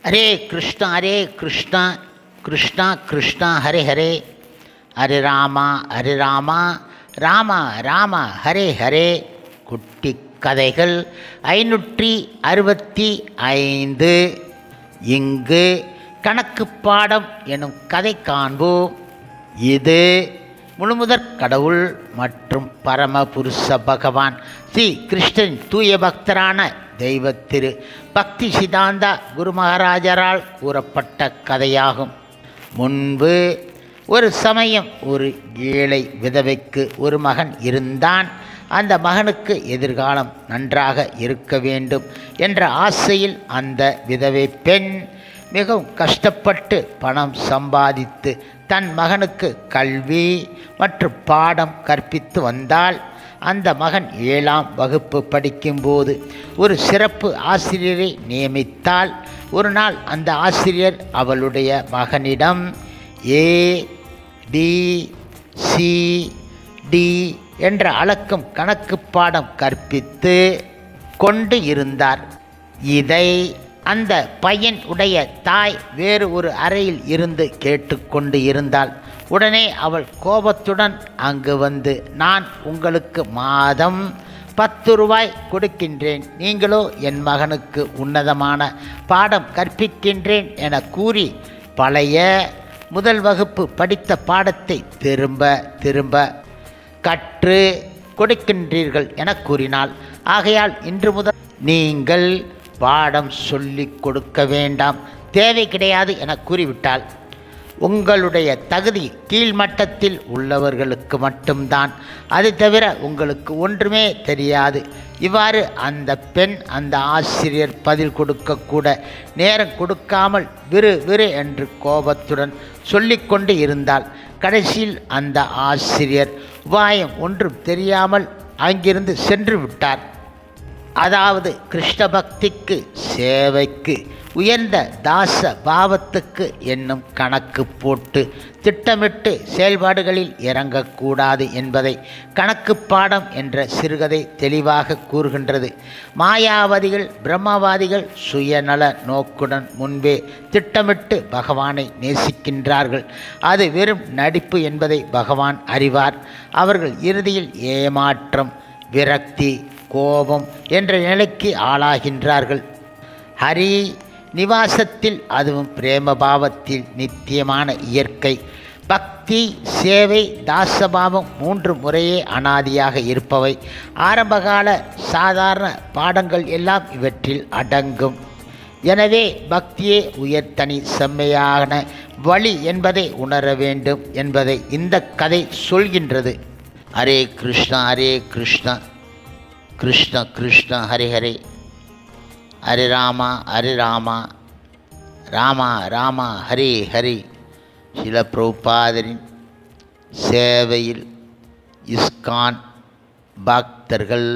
ஹரே கிருஷ்ணா கிருஷ்ணா கிருஷ்ணா ஹரே ஹரே, ஹரே ராமா ராம ராம ஹரே ஹரே. குட்டி கதைகள் 565. இங்கு கணக்கு பாடம் எனும் கதை காண்போம். இது முழுமுதற் கடவுள் மற்றும் பரமபுருஷ பகவான் ஸ்ரீ கிருஷ்ணன் தூய பக்தரான தெய்வ திரு பக்தி சிதாந்தா குரு மகாராஜரால் கூறப்பட்ட கதையாகும். முன்பு ஒரு சமயம் ஒரு ஏழை விதவைக்கு ஒரு மகன் இருந்தான். அந்த மகனுக்கு எதிர்காலம் நன்றாக இருக்க வேண்டும் என்ற ஆசையில் அந்த விதவை பெண் மிகவும் கஷ்டப்பட்டு பணம் சம்பாதித்து தன் மகனுக்கு கல்வி மற்றும் பாடம் கற்பித்து வந்தாள். அந்த மகன் 7ஆம் வகுப்பு படிக்கும்போது ஒரு சிறப்பு ஆசிரியரை நியமித்தாள். ஒரு நாள் அந்த ஆசிரியர் அவளுடைய மகனிடம் ABCD என்ற அளக்கும் கணக்கு பாடம் கற்பித்து கொண்டு இருந்தார். இதை அந்த பையன் உடைய தாய் வேறு ஒரு அறையில் இருந்து கேட்டுக்கொண்டு இருந்தாள். உடனே அவள் கோபத்துடன் அங்கு வந்து, நான் உங்களுக்கு மாதம் 10 ரூபாய் கொடுக்கின்றேன், நீங்களோ என் மகனுக்கு உன்னதமான பாடம் கற்பிக்கின்றேன் என கூறி பழைய முதல் வகுப்பு படித்த பாடத்தை திரும்ப கற்று கொடுக்கின்றீர்கள் என கூறினாள். ஆகையால் இன்று முதல் நீங்கள் பாடம் சொல்லிக் கொடுக்க வேண்டாம், தேவை கிடையாது என கூறிவிட்டாள். உங்களுடைய தகுதி கீழ்மட்டத்தில் உள்ளவர்களுக்கு மட்டும்தான், அது தவிர உங்களுக்கு ஒன்றுமே தெரியாது. இவ்வாறு அந்த பெண் அந்த ஆசிரியர் பதில் கொடுக்கக்கூட நேரம் கொடுக்காமல் விறு என்று கோபத்துடன் சொல்லிக்கொண்டு இருந்தாள். கடைசியில் அந்த ஆசிரியர் உபாயம் ஒன்றும் தெரியாமல் அங்கிருந்து சென்று விட்டார். அதாவது கிருஷ்ண பக்திக்கு, சேவைக்கு, உயர்ந்த தாச பாவத்துக்கு என்னும் கணக்கு போட்டு திட்டமிட்டு செயல்பாடுகளில் இறங்கக்கூடாது என்பதை கணக்கு பாடம் என்ற சிறுகதை தெளிவாக கூறுகின்றது. மாயாவாதிகள், பிரம்மவாதிகள் சுயநல நோக்குடன் முன்பே திட்டமிட்டு பகவானை நேசிக்கின்றார்கள். அது வெறும் நடிப்பு என்பதை பகவான் அறிவார். அவர்கள் இறுதியில் ஏமாற்றம், விரக்தி, கோபம் என்ற நிலைக்கு ஆளாகின்றார்கள். ஹரி நிவாசத்தில், அதுவும் பிரேமபாவத்தில் நித்தியமான இயற்கை, பக்தி, சேவை, தாசபாவம் 3 முறையே அனாதியாக இருப்பவை. ஆரம்பகால சாதாரண பாடங்கள் எல்லாம் இவற்றில் அடங்கும். எனவே பக்தியே உயர்தனி செம்மையான வழி என்பதை உணர வேண்டும் என்பதை இந்த கதை சொல்கின்றது. ஹரே கிருஷ்ணா கிருஷ்ண கிருஷ்ண ஹரே ஹரே, ஹரே ராமா ராம ஹரே ஹரே. சில பிரபுபாதரின் சேவையில் இஸ்கான் பக்தர்கள்